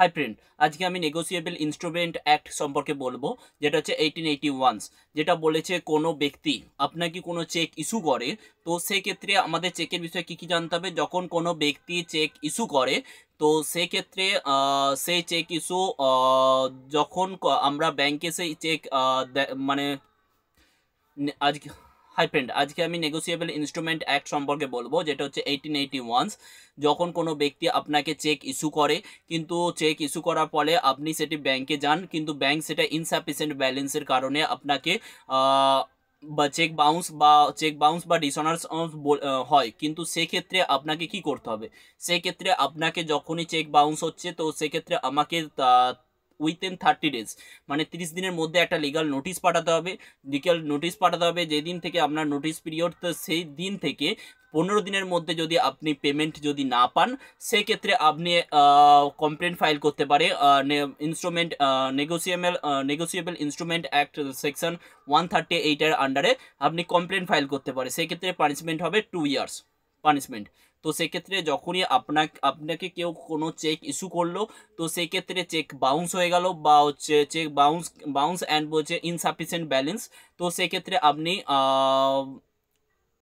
Hi friend, আজকে আমি negotiable instrument act সম্পর্কে বলবো, যেটা হচ্ছে 1881। যেটা বলেছে কোনো ব্যক্তি আপনাকে কোনো চেক ইস্যু করে, তো সেক্ষেত্রে আমাদের চেকের বিষয়ে কী কী জানতে হবে। যখন কোনো ব্যক্তি চেক ইস্যু করে, তো সেক্ষেত্রে সেই চেক ইস্যু যখন আমরা ব্যাংকে সেই চেক মানে আজকে হাই ফ্রেন্ড, আজকে আমি নেগোসিয়েবল ইনস্ট্রুমেন্ট অ্যাক্ট সম্পর্কে বলবো, যেটা হচ্ছে 1881। যখন কোনো ব্যক্তি আপনাকে চেক ইস্যু করে, কিন্তু চেক ইস্যু করার ফলে আপনি সেটি ব্যাংকে যান, কিন্তু ব্যাংক সেটা ইনসাফিসিয়েন্ট ব্যালেন্সের কারণে আপনাকে বা চেক বাউন্স বা ডিসঅনার্স হয়, কিন্তু সেক্ষেত্রে আপনাকে কি করতে হবে। সেক্ষেত্রে আপনাকে যখনই চেক বাউন্স হচ্ছে, তো সেক্ষেত্রে আমাকে উইথিন 30 ডেজ, মানে 30 দিনের মধ্যে একটা লিগাল নোটিশ পাঠাতে হবে। যেদিন থেকে আপনার নোটিশ পিরিয়ড, তো সেই দিন থেকে 15 দিনের মধ্যে যদি আপনি পেমেন্ট যদি না পান, সেক্ষেত্রে আপনি কমপ্লেন ফাইল করতে পারে instrument negotiable instrument act section 138-এর আন্ডারে আপনি কমপ্লেন ফাইল করতে পারে। সেক্ষেত্রে পানিশমেন্ট হবে 2 ইয়ার্স পানিশমেন্ট। তো সেক্ষেত্রে যখনই আপনাকে কেউ কোনো চেক ইস্যু করলো, তো সেক্ষেত্রে চেক বাউন্স হয়ে গেল, বা হচ্ছে চেক বাউন্স অ্যান্ড বলছে ইনসাফিসিয়েন্ট ব্যালেন্স, তো সেক্ষেত্রে আপনি